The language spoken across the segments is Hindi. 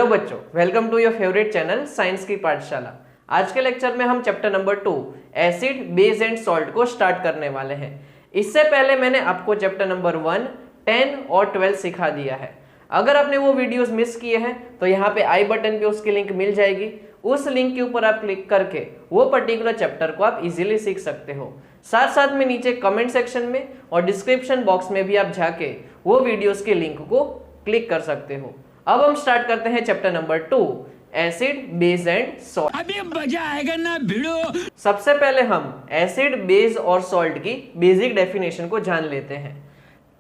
हेलो बच्चों, welcome to your favourite channel science की पाठशाला। आज के लेक्चर में हम chapter number 2 acid, base and salt को स्टार्ट करने वाले हैं। इससे पहले मैंने आपको चैप्टर नंबर 1, 10 और 12 सिखा दिया है। अगर आपने वो वीडियोस मिस किए हैं तो यहाँ पे आई बटन पे उसकी लिंक मिल जाएगी। उस लिंक के ऊपर आप क्लिक करके वो पर्टिकुलर चैप्टर को आप इजीली सीख सकते हो। साथ साथ में नीचे कमेंट सेक्शन में और डिस्क्रिप्शन बॉक्स में भी आप जाके वो वीडियोस के लिंक को क्लिक कर सकते हो। अब हम स्टार्ट करते हैं chapter number 2 acid, base and salt. अभी मजा आएगा ना भिड़ो। सबसे पहले हम एसिड, बेस और सॉल्ट की बेसिक डेफिनेशन को जान लेते हैं।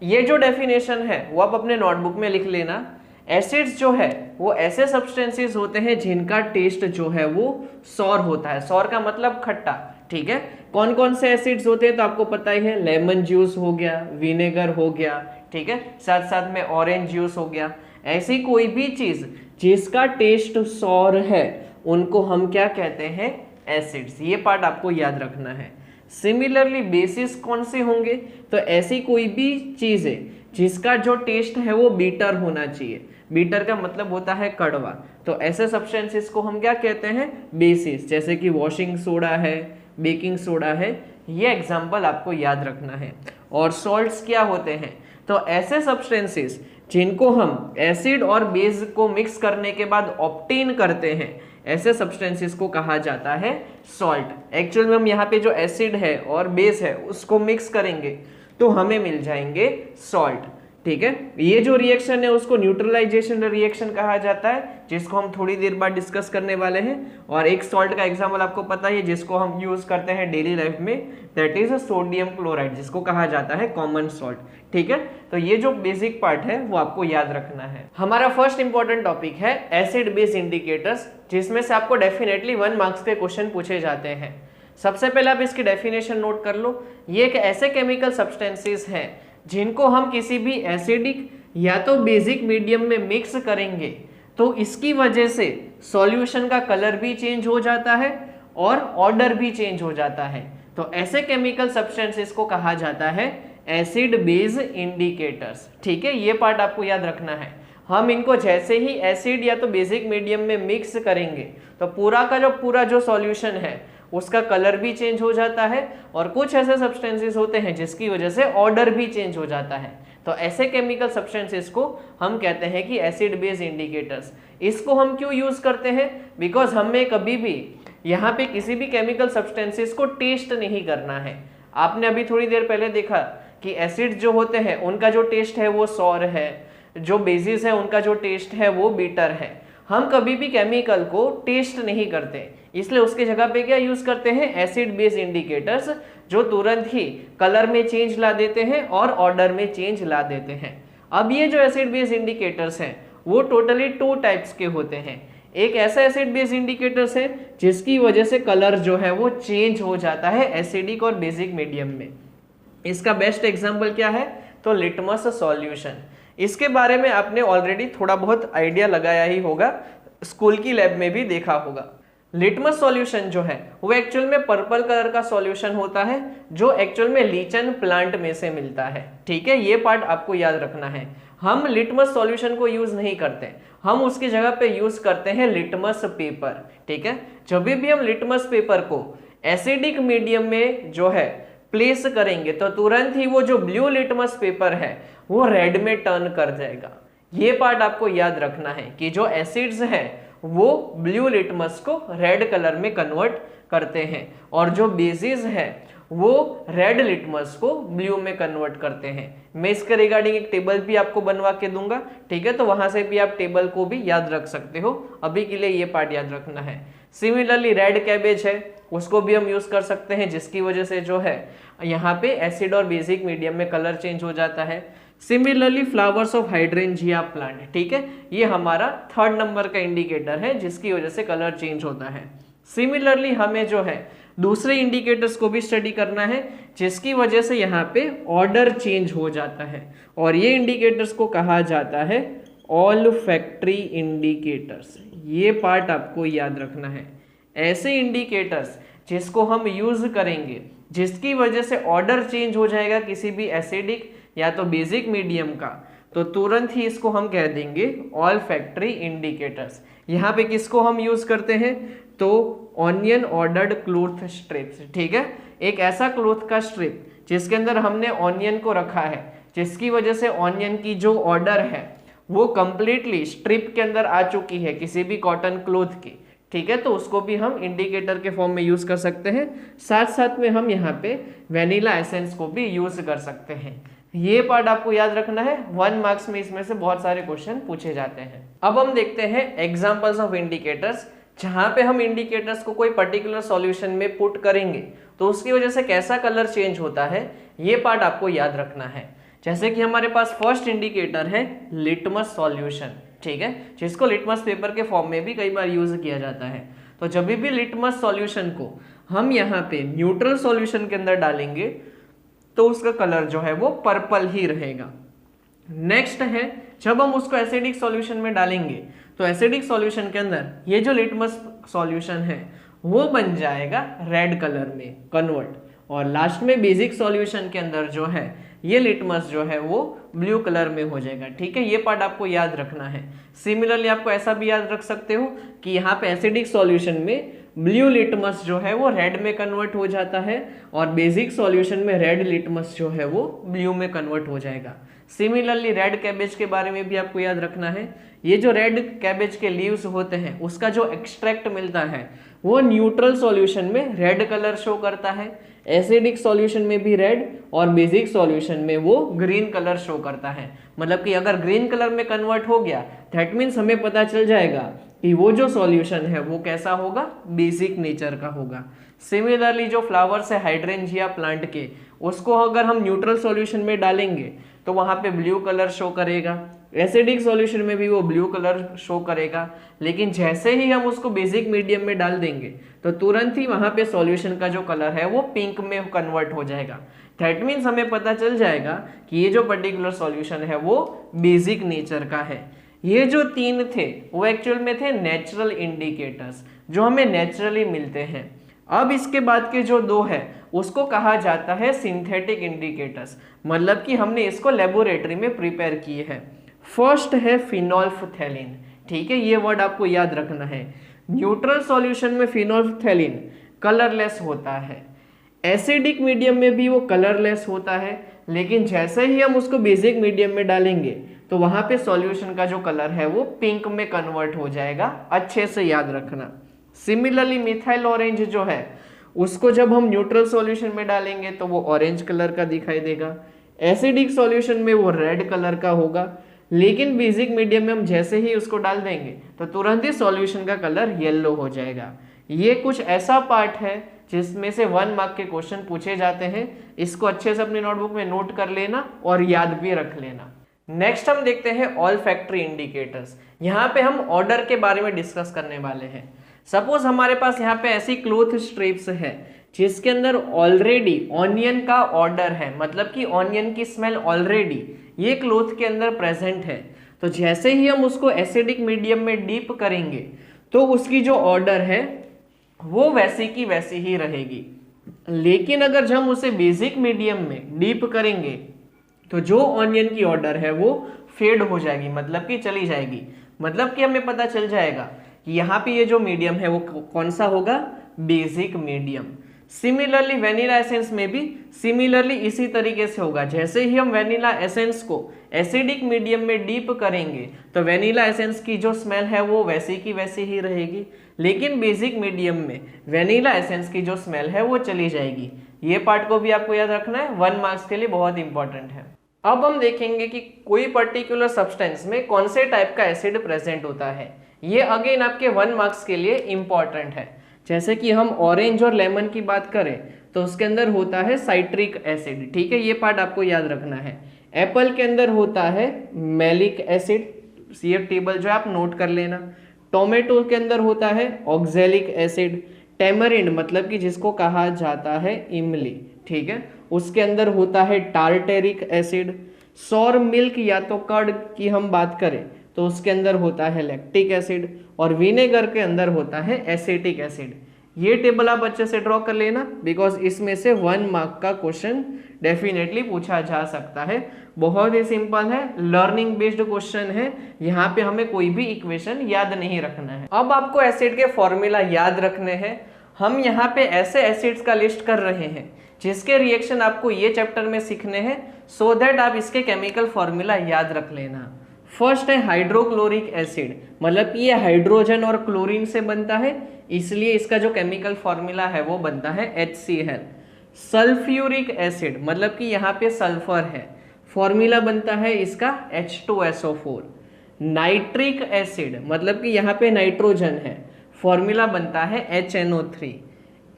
ये जो डेफिनेशन है वो आप अपने नोटबुक में लिख लेना। एसिड्स जो है वो ऐसे सब्सटेंसेस होते हैं जिनका टेस्ट जो है वो सॉर होता है। सॉर का मतलब खट्टा, ठीक है। कौन कौन से एसिड्स होते हैं तो आपको पता ही है, लेमन जूस हो गया, विनेगर हो गया, ठीक है, साथ साथ में ऑरेंज जूस हो गया। ऐसी कोई भी चीज जिसका टेस्ट सॉर है उनको हम क्या कहते हैं, एसिड्स। ये पार्ट आपको याद रखना है। सिमिलरली बेसिस कौन से होंगे, तो ऐसी कोई भी चीज है जिसका जो टेस्ट है वो बीटर होना चाहिए। बीटर का मतलब होता है कड़वा, तो ऐसे सब्सटेंसेस को हम क्या कहते हैं, बेसिस। जैसे कि वॉशिंग सोडा है, बेकिंग सोडा है, ये एग्जाम्पल आपको याद रखना है। और सॉल्ट्स क्या होते हैं, तो ऐसे सब्सटेंसेस जिनको हम एसिड और बेस को मिक्स करने के बाद ऑब्टेन करते हैं, ऐसे सब्सटेंसेस को कहा जाता है सॉल्ट। एक्चुअल में हम यहाँ पे जो एसिड है और बेस है उसको मिक्स करेंगे तो हमें मिल जाएंगे सॉल्ट, ठीक है। ये जो रिएक्शन है उसको न्यूट्रलाइजेशन रिएक्शन कहा जाता है, जिसको हम थोड़ी देर बाद डिस्कस करने वाले हैं। और एक सॉल्ट का एग्जांपल आपको पता है जिसको हम यूज करते हैं डेली लाइफ में, दैट इज सोडियम क्लोराइड, जिसको कहा जाता है कॉमन सॉल्ट, ठीक है। तो ये जो बेसिक पार्ट है वो आपको याद रखना है। हमारा फर्स्ट इंपॉर्टेंट टॉपिक है एसिड बेस इंडिकेटर्स, जिसमें से आपको डेफिनेटली 1 मार्क्स के क्वेश्चन पूछे जाते हैं। सबसे पहले आप इसकी डेफिनेशन नोट कर लो। ये एक ऐसे केमिकल सब्सटेंसेस हैं जिनको हम किसी भी एसिडिक या तो बेसिक मीडियम में मिक्स करेंगे तो इसकी वजह से सॉल्यूशन का कलर भी चेंज हो जाता है और ऑर्डर भी चेंज हो जाता है। तो ऐसे केमिकल सब्सटेंसेस को कहा जाता है एसिड बेस इंडिकेटर्स, ठीक है। ये पार्ट आपको याद रखना है। हम इनको जैसे ही एसिड या तो बेसिक मीडियम में मिक्स करेंगे तो पूरा जो सॉल्यूशन है उसका कलर भी चेंज हो जाता है और कुछ ऐसे सब्सटेंसेस होते हैं जिसकी वजह से ऑर्डर भी चेंज हो जाता है। तो ऐसे केमिकल सब्सटेंसेस को हम कहते हैं कि एसिड बेस इंडिकेटर्स। इसको हम क्यों यूज करते हैं, बिकॉज हमें कभी भी यहाँ पे किसी भी केमिकल सब्सटेंसेस को टेस्ट नहीं करना है। आपने अभी थोड़ी देर पहले देखा कि एसिड जो होते हैं उनका जो टेस्ट है वो सॉर है, जो बेसिस है उनका जो टेस्ट है वो बीटर है। हम कभी भी केमिकल को टेस्ट नहीं करते, इसलिए उसके जगह पे क्या यूज करते हैं, एसिड बेस इंडिकेटर्स, जो तुरंत ही कलर में चेंज ला देते हैं और ऑर्डर में चेंज ला देते हैं। अब ये जो एसिड बेस इंडिकेटर्स हैं वो टोटली 2 टाइप्स के होते हैं। एक ऐसा एसिड बेस इंडिकेटर्स है जिसकी वजह से कलर जो है वो चेंज हो जाता है एसिडिक और बेसिक मीडियम में। इसका बेस्ट एग्जाम्पल क्या है, तो लिटमस सॉल्यूशन। इसके बारे में आपने ऑलरेडी थोड़ा बहुत आइडिया लगाया ही होगा, स्कूल की लैब में भी देखा होगा। लिटमस सॉल्यूशन जो है वो एक्चुअल में पर्पल कलर का सॉल्यूशन होता है, जो एक्चुअल में लीचन प्लांट में से मिलता है, ठीक है। ये पार्ट आपको याद रखना है। हम लिटमस सॉल्यूशन को यूज नहीं करते, हम उसकी जगह पे यूज करते हैं लिटमस पेपर, ठीक है। जब भी हम लिटमस पेपर को एसिडिक मीडियम में जो है प्लेस करेंगे तो तुरंत ही वो जो ब्लू लिटमस पेपर है वो रेड में टर्न कर जाएगा। ये पार्ट आपको याद रखना है कि जो एसिड्स हैं वो ब्लू लिटमस को रेड कलर में कन्वर्ट करते हैं और जो बेसिस है वो रेड लिटमस को ब्लू में कन्वर्ट करते हैं। मैं इसके रिगार्डिंग एक टेबल भी आपको बनवा के दूंगा, ठीक है, तो वहां से भी आप टेबल को भी याद रख सकते हो। अभी के लिए ये पार्ट याद रखना है। सिमिलरली रेड कैबेज है, उसको भी हम यूज कर सकते हैं, जिसकी वजह से जो है यहाँ पे एसिड और बेसिक मीडियम में कलर चेंज हो जाता है। Similarly flowers of hydrangea plant, ठीक है, ये हमारा 3rd नंबर का इंडिकेटर है जिसकी वजह से कलर चेंज होता है। सिमिलरली हमें जो है दूसरे इंडिकेटर्स को भी स्टडी करना है जिसकी वजह से यहाँ पे ऑर्डर चेंज हो जाता है, और ये इंडिकेटर्स को कहा जाता है ऑल्फैक्टरी इंडिकेटर्स। ये पार्ट आपको याद रखना है। ऐसे इंडिकेटर्स जिसको हम यूज करेंगे जिसकी वजह से ऑर्डर चेंज हो जाएगा किसी भी एसिडिक या तो बेसिक मीडियम का, तो तुरंत ही इसको हम कह देंगे ऑल फैक्ट्री इंडिकेटर्स। यहाँ पे किसको हम यूज करते हैं, तो ऑनियन ऑर्डर्ड क्लोथ स्ट्रिप्स, ठीक है, एक ऐसा क्लोथ का स्ट्रिप जिसके अंदर हमने ऑनियन को रखा है, जिसकी वजह से ऑनियन की जो ऑर्डर है वो कंप्लीटली स्ट्रिप के अंदर आ चुकी है किसी भी कॉटन क्लोथ की, ठीक है, तो उसको भी हम इंडिकेटर के फॉर्म में यूज कर सकते हैं। साथ साथ में हम यहाँ पे वेनिला एसेंस को भी यूज कर सकते हैं। ये पार्ट आपको याद रखना है, 1 मार्क्स में इसमें से बहुत सारे क्वेश्चन पूछे जाते हैं। अब हम देखते हैं एग्जांपल्स ऑफ इंडिकेटर्स, जहां पे हम इंडिकेटर्स को कोई पर्टिकुलर सॉल्यूशन में पुट करेंगे तो उसकी वजह से कैसा कलर चेंज होता है, ये पार्ट आपको याद रखना है। जैसे कि हमारे पास फर्स्ट इंडिकेटर है लिटमस सॉल्यूशन, ठीक है, जिसको लिटमस पेपर के फॉर्म में भी कई बार यूज किया जाता है। तो जब भी लिटमस सॉल्यूशन को हम यहाँ पे न्यूट्रल सॉल्यूशन के अंदर डालेंगे तो उसका कलर जो है वो पर्पल ही रहेगा। नेक्स्ट है जब हम उसको एसिडिक सॉल्यूशन में डालेंगे तो एसिडिक सॉल्यूशन के अंदर ये जो लिटमस सॉल्यूशन है वो बन जाएगा रेड कलर में कन्वर्ट, और लास्ट में बेसिक सॉल्यूशन के अंदर जो है ये लिटमस जो है वो ब्लू कलर में हो जाएगा, ठीक है, ये पार्ट आपको याद रखना है। सिमिलरली आपको ऐसा भी याद रख सकते हो कि यहाँ पे एसिडिक सॉल्यूशन में ब्लू लिटमस जो है वो रेड में कन्वर्ट हो जाता है और बेसिक सॉल्यूशन में रेड लिटमस जो है वो ब्लू में कन्वर्ट हो जाएगा। सिमिलरली रेड कैबेज के बारे में भी आपको याद रखना है, ये जो रेड कैबेज के लीव्स होते हैं उसका जो एक्सट्रैक्ट मिलता है वो न्यूट्रल सॉल्यूशन में रेड कलर शो करता है, एसिडिक सॉल्यूशन में भी रेड और बेसिक सॉल्यूशन में वो ग्रीन कलर शो करता है। मतलब कि अगर ग्रीन कलर में कन्वर्ट हो गया दैट मीन्स हमें पता चल जाएगा कि वो जो सॉल्यूशन है वो कैसा होगा, बेसिक नेचर का होगा। सिमिलरली जो फ्लावर्स है हाइड्रेंजिया प्लांट के, उसको अगर हम न्यूट्रल सॉल्यूशन में डालेंगे तो वहां पे ब्लू कलर शो करेगा, एसिडिक सॉल्यूशन में भी वो ब्लू कलर शो करेगा, लेकिन जैसे ही हम उसको बेसिक मीडियम में डाल देंगे तो तुरंत ही वहां पे सॉल्यूशन का जो कलर है वो पिंक में कन्वर्ट हो जाएगा। दैट मीन्स हमें पता चल जाएगा कि ये जो पर्टिकुलर सॉल्यूशन है वो बेसिक नेचर का है। ये जो 3 थे वो एक्चुअल में थे नेचुरल इंडिकेटर्स जो हमें नेचुरली मिलते हैं। अब इसके बाद के जो 2 है उसको कहा जाता है सिंथेटिक इंडिकेटर्स, मतलब कि हमने इसको लेबोरेटरी में प्रिपेयर किए हैं। फर्स्ट है फिनोल्फथैलीन, ठीक है, ये वर्ड आपको याद रखना है। न्यूट्रल सॉल्यूशन में फिनोल्फथैलीन कलरलेस होता है, एसिडिक मीडियम में भी वो कलरलेस होता है, लेकिन जैसे ही हम उसको बेसिक मीडियम में डालेंगे तो वहां पे सॉल्यूशन का जो कलर है वो पिंक में कन्वर्ट हो जाएगा, अच्छे से याद रखना। सिमिलरली मिथाइल ऑरेंज जो है उसको जब हम न्यूट्रल सॉल्यूशन में डालेंगे तो वो ऑरेंज कलर का दिखाई देगा, एसिडिक सॉल्यूशन में वो रेड कलर का होगा, लेकिन बेसिक मीडियम में हम जैसे ही उसको डाल देंगे तो तुरंत ही सॉल्यूशन का कलर येलो हो जाएगा। ये कुछ ऐसा पार्ट है जिसमें से 1 मार्क के क्वेश्चन पूछे जाते हैं, इसको अच्छे से अपनी नोटबुक में नोट कर लेना और याद भी रख लेना। नेक्स्ट हम देखते हैं ऑल फैक्ट्री इंडिकेटर्स। यहाँ पे हम ऑर्डर के बारे में डिस्कस करने वाले हैं। सपोज हमारे पास यहाँ पे ऐसी क्लोथ स्ट्रिप्स है जिसके अंदर ऑलरेडी ऑनियन का ऑर्डर है, मतलब कि ऑनियन की स्मेल ऑलरेडी ये क्लोथ के अंदर प्रेजेंट है। तो जैसे ही हम उसको एसिडिक मीडियम में डीप करेंगे तो उसकी जो ऑर्डर है वो वैसी की वैसी ही रहेगी, लेकिन अगर हम उसे बेसिक मीडियम में डीप करेंगे तो जो ऑनियन की ऑर्डर है वो फेड हो जाएगी, मतलब कि चली जाएगी। मतलब कि हमें पता चल जाएगा कि यहाँ पे ये जो मीडियम है वो कौन सा होगा, basic medium. Similarly vanilla essence में भी सिमिलरली इसी तरीके से होगा। जैसे ही हम वेनिला एसेंस को एसिडिक मीडियम में डीप करेंगे तो वेनिला एसेंस की जो स्मेल है वो वैसी की वैसी ही रहेगी, लेकिन बेसिक मीडियम में वेनिला एसेंस की जो स्मेल है वो चली जाएगी। ये पार्ट को भी आपको याद रखना है, 1 मार्क्स के लिए बहुत इंपॉर्टेंट है। अब हम देखेंगे कि कोई पर्टिकुलर सब्सटेंस में कौन से टाइप का एसिड प्रेजेंट होता है। ये अगेन आपके 1 मार्क्स के लिए इंपॉर्टेंट है। जैसे कि हम ऑरेंज और लेमन की बात करें तो उसके अंदर होता है साइट्रिक एसिड, ठीक है, ये पार्ट आपको याद रखना है। एप्पल के अंदर होता है मैलिक एसिड, CF टेबल जो है आप नोट कर लेना। टोमेटो के अंदर होता है ऑक्जेलिक एसिड। टेमरिंड मतलब कि जिसको कहा जाता है इमली, ठीक है, उसके अंदर होता है टार्टेरिक एसिड। सौर मिल्क या तो कर्ड की हम बात करें तो उसके अंदर होता है लैक्टिक एसिड, और विनेगर के अंदर होता है एसिटिक एसिड। ये टेबल आप अच्छे से ड्रॉ कर लेना, बिकॉज इसमें से 1 मार्क का क्वेश्चन डेफिनेटली पूछा जा सकता है। बहुत ही सिंपल है, लर्निंग बेस्ड क्वेश्चन है, यहाँ पे हमें कोई भी इक्वेशन याद नहीं रखना है। अब आपको एसिड के फॉर्मूला याद रखने हैं। हम यहाँ पे ऐसे एसिड्स का लिस्ट कर रहे हैं जिसके रिएक्शन आपको ये चैप्टर में सीखने हैं, सो दैट आप इसके केमिकल फॉर्मूला याद रख लेना। फर्स्ट है हाइड्रोक्लोरिक एसिड, मतलब कि ये हाइड्रोजन और क्लोरीन से बनता है, इसलिए इसका जो केमिकल फॉर्मूला है वो बनता है HCl। सल्फ्यूरिक एसिड, मतलब कि यहाँ पे सल्फर है, फॉर्मूला बनता है इसका H2SO4। नाइट्रिक एसिड, मतलब कि यहाँ पे नाइट्रोजन है, फॉर्मूला बनता है HNO3।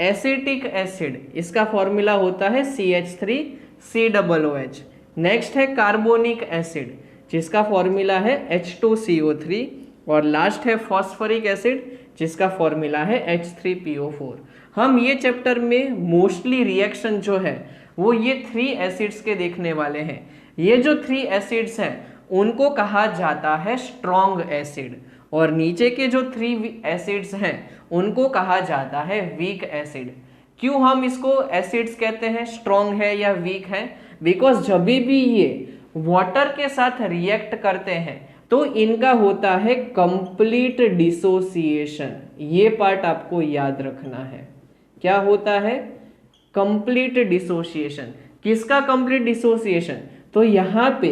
एसिटिक एसिड, इसका फॉर्मूला होता है CH3COOH। नेक्स्ट है कार्बोनिक एसिड, जिसका फॉर्मूला है H2CO3। और लास्ट है फॉस्फोरिक एसिड, जिसका फॉर्मूला है H3PO4। हम ये चैप्टर में मोस्टली रिएक्शन जो है वो ये 3 एसिड्स के देखने वाले हैं। ये जो 3 एसिड्स हैं उनको कहा जाता है स्ट्रॉन्ग एसिड, और नीचे के जो 3 एसिड्स हैं उनको कहा जाता है वीक एसिड। क्यों हम इसको एसिड्स कहते हैं, स्ट्रॉन्ग है या वीक है? बिकॉज जब भी ये वाटर के साथ रिएक्ट करते हैं तो इनका होता है कंप्लीट डिसोसिएशन। ये पार्ट आपको याद रखना है। क्या होता है? Complete dissociation. किसका कंप्लीट डिसोसिएशन? तो यहाँ पे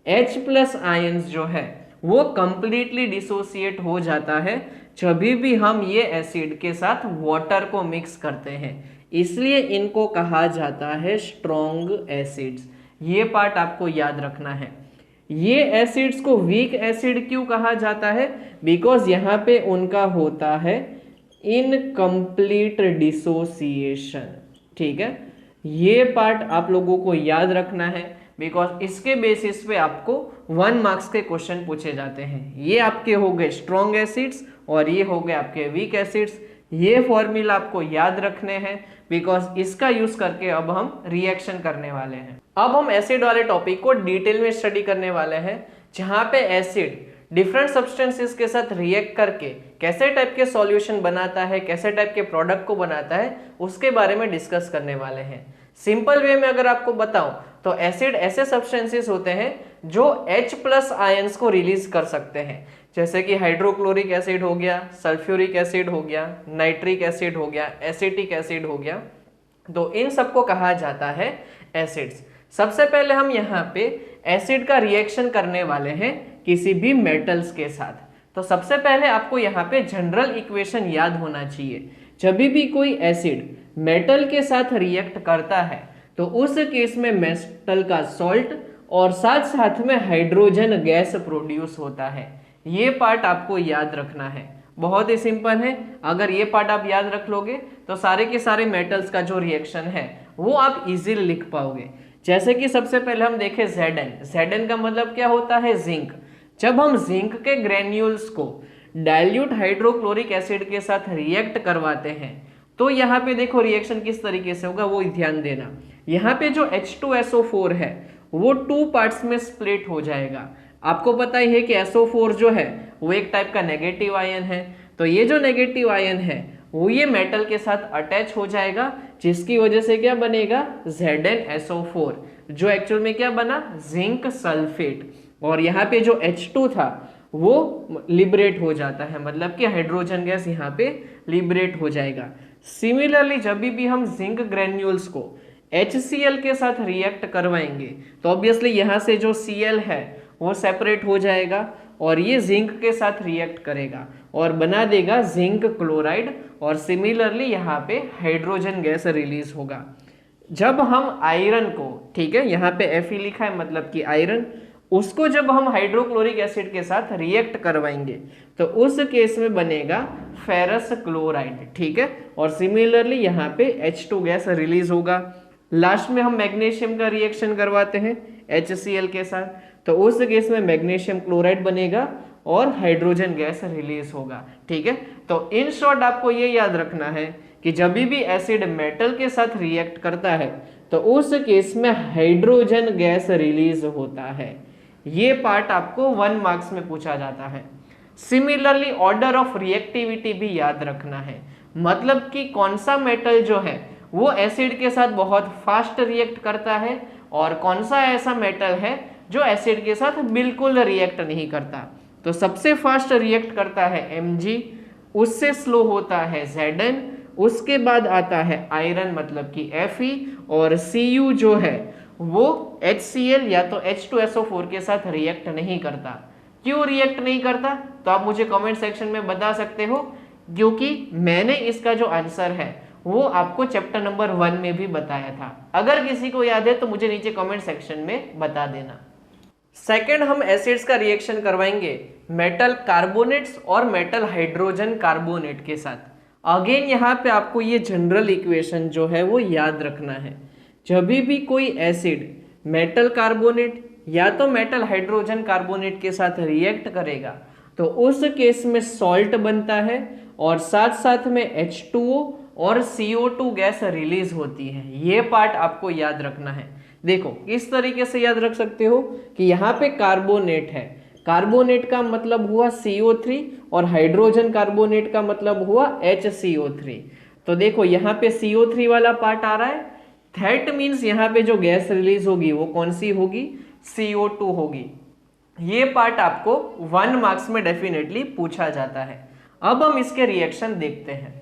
H+ आयंस जो है वो कंप्लीटली डिसोसिएट हो जाता है जब भी हम ये एसिड के साथ वाटर को मिक्स करते हैं, इसलिए इनको कहा जाता है स्ट्रॉन्ग एसिड्स। ये पार्ट आपको याद रखना है। ये एसिड्स को वीक एसिड क्यों कहा जाता है? बिकॉज यहाँ पे उनका होता है इनकम्प्लीट डिसोसिएशन। ठीक है, ये पार्ट आप लोगों को याद रखना है, बिकॉज इसके बेसिस पे आपको 1 मार्क्स के क्वेश्चन पूछे जाते हैं। ये आपके हो गए स्ट्रॉन्ग एसिड्स और ये हो गए आपके वीक एसिड्स। ये फॉर्मूला आपको याद रखने हैं, बिकॉज इसका यूज करके अब हम रिएक्शन करने वाले हैं। अब हम एसिड वाले टॉपिक को डिटेल में स्टडी करने वाले हैं, जहां पे एसिड डिफरेंट सब्सटेंसेस के साथ रिएक्ट करके कैसे टाइप के सॉल्यूशन बनाता है, कैसे टाइप के प्रोडक्ट को बनाता है, उसके बारे में डिस्कस करने वाले हैं। सिंपल वे में अगर आपको बताऊं तो एसिड ऐसे सब्सटेंसेस होते हैं जो H+ आयंस को रिलीज कर सकते हैं, जैसे कि हाइड्रोक्लोरिक एसिड हो गया, सल्फ्यूरिक एसिड हो गया, नाइट्रिक एसिड हो गया, एसिटिक एसिड हो गया। तो इन सबको कहा जाता है एसिड्स। सबसे पहले हम यहाँ पे एसिड का रिएक्शन करने वाले हैं किसी भी मेटल्स के साथ। तो सबसे पहले आपको यहाँ पे जनरल इक्वेशन याद होना चाहिए। जब भी कोई एसिड मेटल के साथ रिएक्ट करता है तो उस केस में मेटल का सॉल्ट और साथ साथ में हाइड्रोजन गैस प्रोड्यूस होता है। ये पार्ट आपको याद रखना है, बहुत ही सिंपल है। अगर ये पार्ट आप याद रख लोगे तो सारे के सारे मेटल्स का जो रिएक्शन है वो आप इजीली लिख पाओगे। जैसे कि सबसे पहले हम देखें Zn का मतलब क्या होता है? जिंक। जब हम जिंक के ग्रेन्यूल्स को डाइल्यूट हाइड्रोक्लोरिक एसिड के साथ रिएक्ट करवाते हैं तो यहाँ पे देखो रिएक्शन किस तरीके से होगा वो ध्यान देना। यहाँ पे जो H2SO4 है वो 2 पार्ट्स में स्प्लिट हो जाएगा। आपको पता ही है कि SO4 जो है वो एक टाइप का नेगेटिव आयन है, तो ये जो नेगेटिव आयन है वो ये मेटल के साथ अटैच हो जाएगा, जिसकी वजह से क्या बनेगा? ZnSO4, जो एक्चुअल में क्या बना? Zinc sulphate. और यहाँ पे जो H2 था वो लिबरेट हो जाता है, मतलब कि हाइड्रोजन गैस यहाँ पे लिबरेट हो जाएगा। सिमिलरली जब भी हम जिंक ग्रेन्यूल्स को HCl के साथ रिएक्ट करवाएंगे तो ऑब्वियसली यहाँ से जो Cl है वो सेपरेट हो जाएगा और ये जिंक के साथ रिएक्ट करेगा और बना देगा जिंक क्लोराइड, और सिमिलरली यहाँ पे हाइड्रोजन गैस रिलीज होगा। जब हम आयरन को, ठीक है, यहाँ पे Fe लिखा है मतलब कि आयरन, उसको जब हम हाइड्रोक्लोरिक एसिड के साथ रिएक्ट करवाएंगे तो उस केस में बनेगा फेरस क्लोराइड। ठीक है, और सिमिलरली यहाँ पे H2 गैस रिलीज होगा। लास्ट में हम मैग्नीशियम का रिएक्शन करवाते हैं HCl के साथ, तो उस केस में मैग्नीशियम क्लोराइड बनेगा और हाइड्रोजन गैस रिलीज होगा। ठीक है, तो इन शॉर्ट आपको ये याद रखना है कि जब भी एसिड मेटल के साथ रिएक्ट करता है तो उस केस में हाइड्रोजन गैस रिलीज होता है। ये पार्ट आपको 1 मार्क्स में पूछा जाता है। सिमिलरली ऑर्डर ऑफ रिएक्टिविटी भी याद रखना है। मतलब कि कौन सा मेटल जो है वो एसिड के साथ बहुत फास्ट रिएक्ट करता है और कौन सा ऐसा मेटल है जो एसिड के साथ बिल्कुल रिएक्ट नहीं करता। तो सबसे फास्ट रिएक्ट करता है Mg, उससे स्लो होता है Zn, उसके बाद आता है आयरन मतलब कि Fe, और Cu जो है वो HCl या तो H2SO4 के साथ रिएक्ट नहीं करता। क्यों रिएक्ट नहीं करता तो आप मुझे कमेंट सेक्शन में बता सकते हो, क्योंकि मैंने इसका जो आंसर है वो आपको चैप्टर नंबर 1 में भी बताया था। अगर किसी को याद है तो मुझे नीचे कमेंट सेक्शन में बता देना। सेकंड हम एसिड्स का रिएक्शन करवाएंगे मेटल कार्बोनेट्स और मेटल हाइड्रोजन कार्बोनेट के साथ। अगेन यहाँ पे आपको ये जनरल इक्वेशन जो है वो याद रखना है। जब भी कोई एसिड मेटल कार्बोनेट या तो मेटल हाइड्रोजन कार्बोनेट के साथ रिएक्ट करेगा तो उस केस में सॉल्ट बनता है और साथ साथ में H2O और CO2 गैस रिलीज होती है। ये पार्ट आपको याद रखना है। देखो किस तरीके से याद रख सकते हो कि यहाँ पे कार्बोनेट है, कार्बोनेट का मतलब हुआ CO3 और हाइड्रोजन कार्बोनेट का मतलब हुआ HCO3। तो देखो यहाँ पे CO3 वाला पार्ट आ रहा है, दैट मीन्स यहाँ पे जो गैस रिलीज होगी वो कौन सी होगी, CO2 होगी। ये पार्ट आपको 1 मार्क्स में डेफिनेटली पूछा जाता है। अब हम इसके रिएक्शन देखते हैं।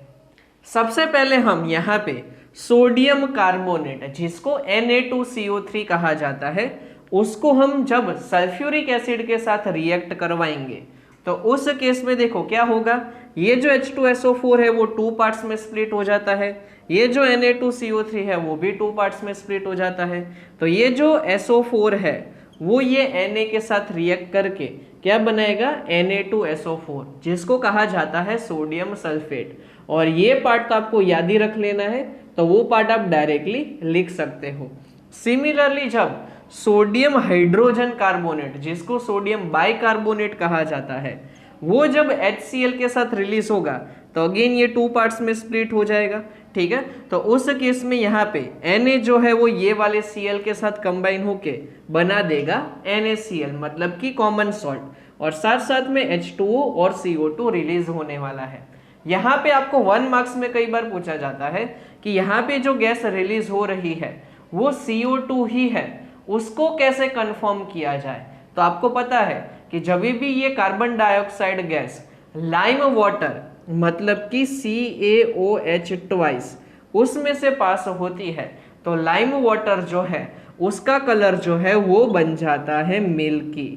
सबसे पहले हम यहाँ पे सोडियम कार्बोनेट जिसको Na2CO3 कहा जाता है उसको हम जब सल्फ्यूरिक एसिड के साथ रिएक्ट करवाएंगे तो उस केस में देखो क्या होगा, ये जो H2SO4 है वो 2 पार्ट्स में स्प्लिट हो जाता है, ये जो Na2CO3 है वो भी 2 पार्ट्स में स्प्लिट हो जाता है। तो ये जो SO4 है वो ये Na के साथ रिएक्ट करके क्या बनाएगा, Na2SO4 जिसको कहा जाता है सोडियम सल्फेट। और ये पार्ट तो आपको याद ही रख लेना है, तो वो पार्ट आप डायरेक्टली लिख सकते हो। सिमिलरली जब सोडियम हाइड्रोजन कार्बोनेट जिसको सोडियम बाइकार्बोनेट कहा जाता है वो जब HCl के साथ रिलीज होगा तो अगेन ये 2 पार्ट्स में स्प्लिट हो जाएगा। ठीक है, तो उस केस में यहाँ पे Na जो है वो ये वाले Cl के साथ कंबाइन होके बना देगा NaCl मतलब कि कॉमन सॉल्ट, और साथ साथ में H2O और CO2 रिलीज होने वाला है। यहाँ पे आपको 1 मार्क्स में कई बार पूछा जाता है कि यहाँ पे जो गैस रिलीज हो रही है वो CO2 ही है, उसको कैसे कंफर्म किया जाए। तो आपको पता है कि जब भी ये carbon dioxide gas lime water मतलब कि CaOH ट्वाइस उसमें से पास होती है तो लाइम वाटर जो है उसका कलर जो है वो बन जाता है मिल्की।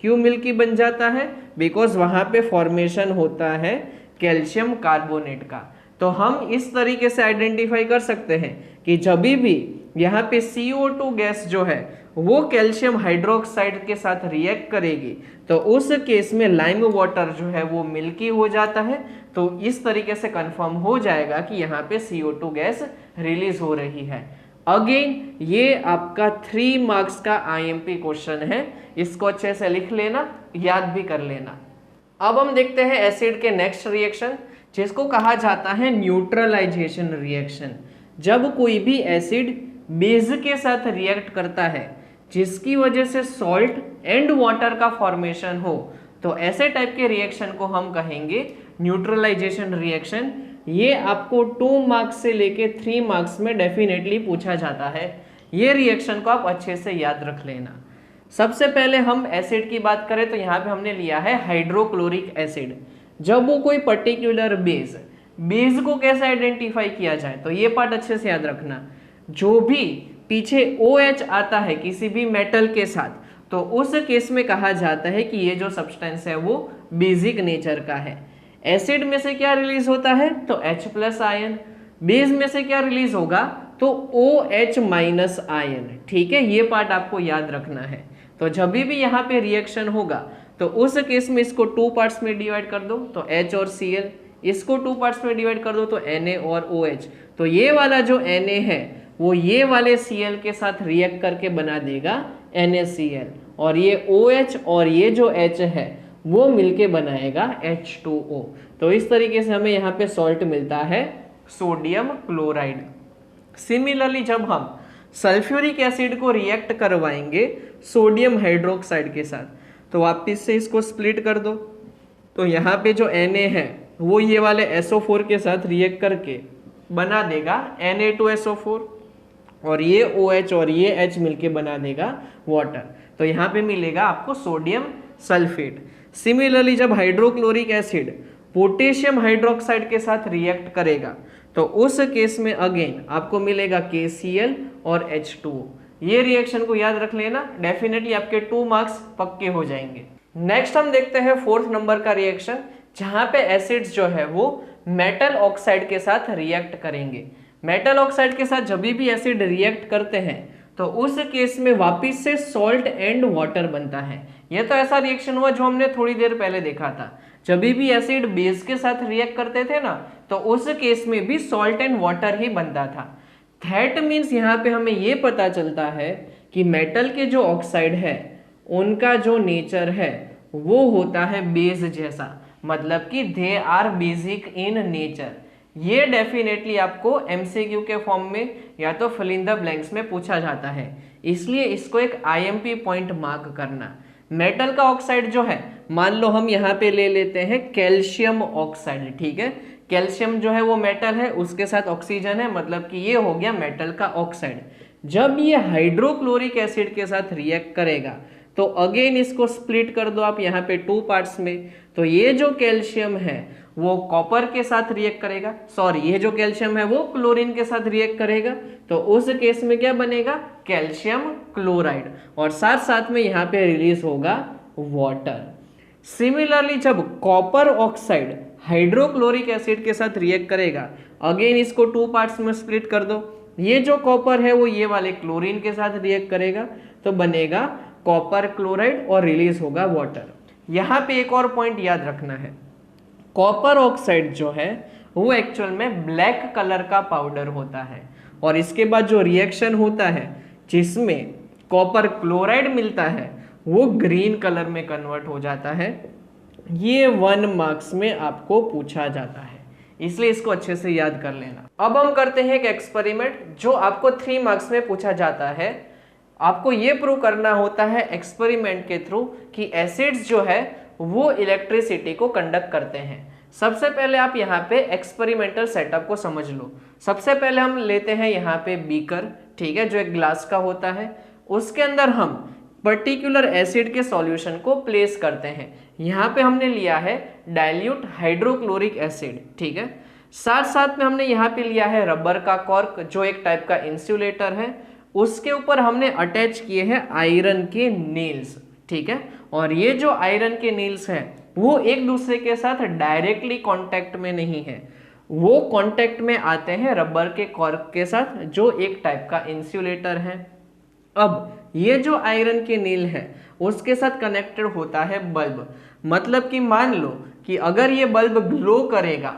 क्यों मिल्की बन जाता है, बिकॉज वहां पे फॉर्मेशन होता है कैल्शियम कार्बोनेट का। तो हम इस तरीके से आइडेंटिफाई कर सकते हैं कि जब भी यहाँ पे CO2 गैस जो है वो कैल्शियम हाइड्रोक्साइड के साथ रिएक्ट करेगी तो उस केस में लाइम वाटर जो है वो मिल्की हो जाता है। तो इस तरीके से कंफर्म हो जाएगा कि यहाँ पे CO2 गैस रिलीज हो रही है। अगेन ये आपका 3 मार्क्स का IMP क्वेश्चन है, इसको अच्छे से लिख लेना, याद भी कर लेना। अब हम देखते हैं एसिड के नेक्स्ट रिएक्शन जिसको कहा जाता है न्यूट्रलाइजेशन रिएक्शन। जब कोई भी एसिड बेस के साथ रिएक्ट करता है जिसकी वजह से सॉल्ट एंड वाटर का फॉर्मेशन हो तो ऐसे टाइप के रिएक्शन को हम कहेंगे न्यूट्रलाइजेशन रिएक्शन। ये आपको 2 मार्क्स से लेके 3 मार्क्स में डेफिनेटली पूछा जाता है। ये रिएक्शन को आप अच्छे से याद रख लेना। सबसे पहले हम एसिड की बात करें तो यहाँ पे हमने लिया है हाइड्रोक्लोरिक एसिड। जब वो कोई पर्टिकुलर बेस को कैसे आइडेंटिफाई किया जाए तो ये पार्ट अच्छे से याद रखना। जो भी पीछे OH आता है किसी भी मेटल के साथ तो उस केस में कहा जाता है कि ये जो सब्सटेंस है वो बेसिक नेचर का है। एसिड में से क्या रिलीज होता है तो H+ आयन, बेस में से क्या रिलीज होगा तो OH- आयन। ठीक है, ये पार्ट आपको याद रखना है। तो जब भी यहाँ पे रिएक्शन होगा तो उस केस में इसको 2 पार्ट्स में डिवाइड कर दो तो H और Cl, इसको 2 पार्ट्स में डिवाइड कर दो तो Na और OH। तो ये वाला जो Na है वो ये वाले Cl के साथ रिएक्ट करके बना देगा NaCl, और ये OH और ये जो H है वो मिलके बनाएगा H2O। तो इस तरीके से हमें यहाँ पे सॉल्ट मिलता है सोडियम क्लोराइड। सिमिलरली जब हम सल्फ्यूरिक एसिड को रिएक्ट करवाएंगे सोडियम हाइड्रोक्साइड के साथ तो वापिस से इसको स्प्लिट कर दो तो यहाँ पे जो Na है वो ये वाले SO4 के साथ रिएक्ट करके बना देगा Na2SO4 और ये OH और ये H मिलके बना देगा वाटर। तो यहाँ पे मिलेगा आपको सोडियम सल्फेट। सिमिलरली जब हाइड्रोक्लोरिक एसिड पोटेशियम हाइड्रोक्साइड के साथ रिएक्ट करेगा तो उस केस में अगेन आपको मिलेगा KCl और H2O। ये रिएक्शन को याद रख लेना, डेफिनेटली आपके 2 मार्क्स पक्के हो जाएंगे। नेक्स्ट हम देखते हैं 4th नंबर का रिएक्शन, जहां पे एसिड्स जो है वो मेटल ऑक्साइड के साथ रिएक्ट करेंगे। मेटल ऑक्साइड के साथ जब भी एसिड रिएक्ट करते हैं तो उस केस में वापिस से सॉल्ट एंड वाटर बनता है। यह तो ऐसा रिएक्शन हुआ जो हमने थोड़ी देर पहले देखा था, जब भी एसिड बेस के साथ रिएक्ट करते थे ना तो उस केस में भी सॉल्ट एंड वाटर ही बनता था। दैट मीन्स यहाँ पे हमें ये पता चलता है कि मेटल के जो ऑक्साइड है उनका जो नेचर है वो होता है बेस जैसा, मतलब कि they are basic in nature. ये डेफिनेटली आपको MCQ के फॉर्म में या तो फिल इन द ब्लैंक्स में पूछा जाता है, इसलिए इसको एक IMP पॉइंट मार्क करना। मेटल का ऑक्साइड जो है, मान लो हम यहाँ पे ले लेते हैं कैल्शियम ऑक्साइड, ठीक है। कैल्शियम जो है वो मेटल है, उसके साथ ऑक्सीजन है, मतलब कि ये हो गया मेटल का ऑक्साइड। जब ये हाइड्रोक्लोरिक एसिड के साथ रिएक्ट करेगा तो अगेन इसको स्प्लिट कर दो आप यहाँ पे 2 पार्ट्स में। तो ये जो कैल्शियम है वो कॉपर के साथ रिएक्ट करेगा, सॉरी ये जो कैल्शियम है वो क्लोरीन के साथ रिएक्ट करेगा, तो उस केस में क्या बनेगा, कैल्शियम क्लोराइड, और साथ साथ में यहाँ पे रिलीज होगा वाटर। सिमिलरली जब कॉपर ऑक्साइड हाइड्रोक्लोरिक एसिड के साथ रिएक्ट करेगा, अगेन इसको 2 पार्ट्स में स्प्लिट कर दो। ये जो कॉपर है वो ये वाले क्लोरीन के साथ रिएक्ट करेगा तो बनेगा कॉपर क्लोराइड और रिलीज होगा वाटर। यहाँ पे एक और पॉइंट याद रखना है, कॉपर ऑक्साइड जो है वो एक्चुअल में ब्लैक कलर का पाउडर होता है, और इसके बाद जो रिएक्शन होता है जिसमें कॉपर क्लोराइड मिलता है वो ग्रीन कलर में कन्वर्ट हो जाता है। ये 1 मार्क्स में आपको पूछा जाता है, इसलिए इसको अच्छे से याद कर लेना। अब हम करते हैं एक एक्सपेरिमेंट जो आपको 3 मार्क्स में पूछा जाता है। आपको ये प्रूव करना होता है एक्सपेरिमेंट के थ्रू कि एसिड्स जो है वो इलेक्ट्रिसिटी को कंडक्ट करते हैं। सबसे पहले आप यहाँ पे एक्सपेरिमेंटल सेटअप को समझ लो। सबसे पहले हम लेते हैं यहाँ पे बीकर, ठीक है, जो एक ग्लास का होता है। उसके अंदर हम पर्टिकुलर एसिड के सॉल्यूशन को प्लेस करते हैं। यहाँ पे हमने लिया है डाइल्यूट हाइड्रोक्लोरिक एसिड, ठीक है। साथ साथ में हमने यहाँ पे लिया है रबर का कॉर्क जो एक टाइप का इंसुलेटर है। उसके ऊपर हमने अटैच किए हैं आयरन के नेल्स, ठीक है। और ये जो आयरन के नेल्स हैं वो एक दूसरे के साथ डायरेक्टली कांटेक्ट में नहीं है, वो कांटेक्ट में आते हैं रबर के कॉर्क के साथ जो एक टाइप का इंसुलेटर है। अब ये जो आयरन के नेल है उसके साथ कनेक्टेड होता है बल्ब, मतलब कि मान लो कि अगर ये बल्ब ग्लो करेगा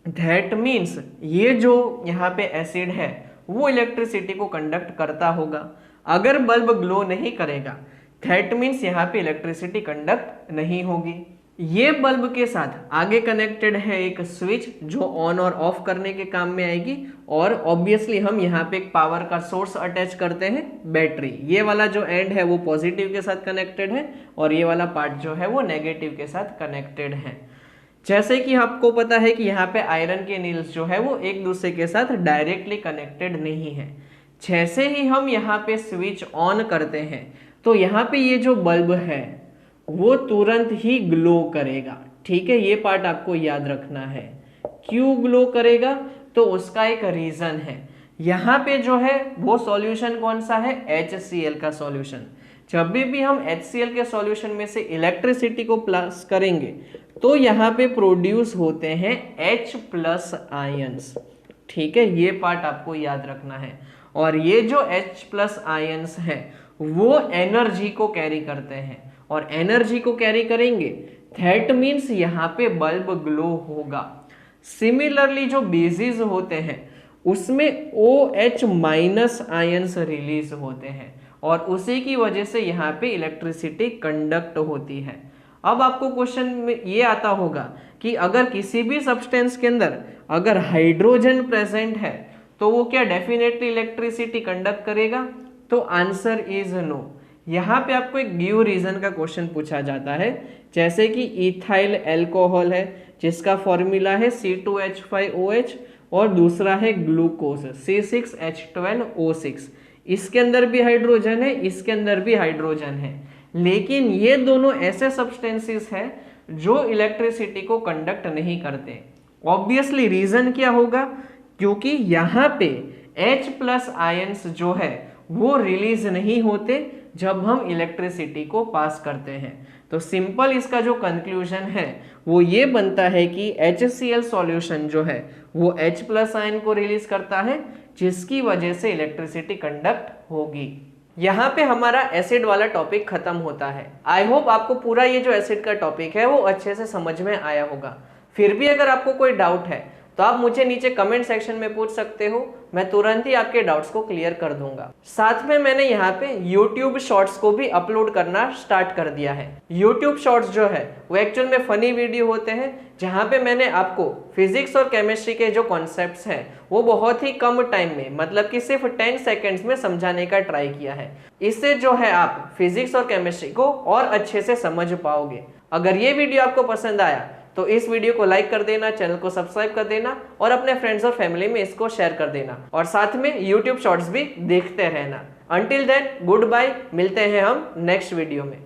दैट मीन्स ये जो यहाँ पे एसिड है वो इलेक्ट्रिसिटी को कंडक्ट करता होगा। अगर बल्ब ग्लो नहीं करेगा दैट मीन्स यहाँ पे इलेक्ट्रिसिटी कंडक्ट नहीं होगी। ये बल्ब के साथ आगे कनेक्टेड है एक स्विच जो ऑन और ऑफ करने के काम में आएगी, और ऑब्वियसली हम यहाँ पे एक पावर का सोर्स अटैच करते हैं बैटरी। ये वाला जो एंड है वो पॉजिटिव के साथ कनेक्टेड है और ये वाला पार्ट जो है वो नेगेटिव के साथ कनेक्टेड है। जैसे कि आपको पता है कि यहाँ पे आयरन के नील्स जो है वो एक दूसरे के साथ डायरेक्टली कनेक्टेड नहीं है। जैसे ही हम यहाँ पे स्विच ऑन करते हैं तो यहाँ पे ये जो बल्ब है वो तुरंत ही ग्लो करेगा, ठीक है। ये पार्ट आपको याद रखना है। क्यों ग्लो करेगा, तो उसका एक रीजन है। यहाँ पे जो है वो सॉल्यूशन कौन सा है, HCl का सॉल्यूशन। जब भी हम HCl के सॉल्यूशन में से इलेक्ट्रिसिटी को प्लस करेंगे तो यहाँ पे प्रोड्यूस होते हैं H+ आयंस, ठीक है। ये पार्ट आपको याद रखना है। और ये जो H+ आयंस है वो एनर्जी को कैरी करते हैं, और एनर्जी को कैरी करेंगे दैट मीन्स यहाँ पे बल्ब ग्लो होगा। सिमिलरली जो बेसिस होते हैं उसमें OH- आयंस रिलीज होते हैं, और उसी की वजह से यहाँ पे इलेक्ट्रिसिटी कंडक्ट होती है। अब आपको क्वेश्चन में ये आता होगा कि अगर किसी भी सब्सटेंस के अंदर अगर हाइड्रोजन प्रेजेंट है तो वो क्या डेफिनेटली इलेक्ट्रिसिटी कंडक्ट करेगा, तो आंसर इज नो। यहाँ पे आपको एक गिव रीजन का क्वेश्चन पूछा जाता है, जैसे कि इथाइल अल्कोहल है जिसका फॉर्मूला है C2H5OH और दूसरा है ग्लूकोज C6H12O6। इसके अंदर भी हाइड्रोजन है, इसके अंदर भी हाइड्रोजन है, लेकिन ये दोनों ऐसे सब्सटेंसेस हैं जो इलेक्ट्रिसिटी को कंडक्ट नहीं करते। ऑब्वियसली रीजन क्या होगा, क्योंकि यहाँ पे H+ आयंस जो है वो रिलीज नहीं होते जब हम इलेक्ट्रिसिटी को पास करते हैं। तो सिंपल इसका जो कंक्लूजन है वो ये बनता है कि HCl सॉल्यूशन जो है वो H+ आयन को रिलीज करता है, जिसकी वजह से इलेक्ट्रिसिटी कंडक्ट होगी। यहाँ पे हमारा एसिड वाला टॉपिक खत्म होता है। आई होप आपको पूरा ये जो एसिड का टॉपिक है वो अच्छे से समझ में आया होगा। फिर भी अगर आपको कोई डाउट है तो आप मुझे नीचे कमेंट सेक्शन में पूछ सकते हो, मैं तुरंत ही आपके डाउट्स को क्लियर कर दूंगा। साथ में मैंने यहाँ पे YouTube शॉर्ट्स को भी अपलोड करना स्टार्ट कर दिया है। YouTube शॉर्ट्स जो है वो एक्चुअल में फनी वीडियो होते हैं, जहाँ पे मैंने आपको फिजिक्स और केमिस्ट्री के जो कॉन्सेप्ट्स हैं वो बहुत ही कम टाइम में, मतलब कि सिर्फ 10 सेकेंड्स में समझाने का ट्राई किया है। इससे जो है आप फिजिक्स और केमिस्ट्री को और अच्छे से समझ पाओगे। अगर ये वीडियो आपको पसंद आया तो इस वीडियो को लाइक कर देना, चैनल को सब्सक्राइब कर देना और अपने फ्रेंड्स और फैमिली में इसको शेयर कर देना, और साथ में YouTube शॉर्ट्स भी देखते रहना। अंटिल देन गुड बाय, मिलते हैं हम नेक्स्ट वीडियो में।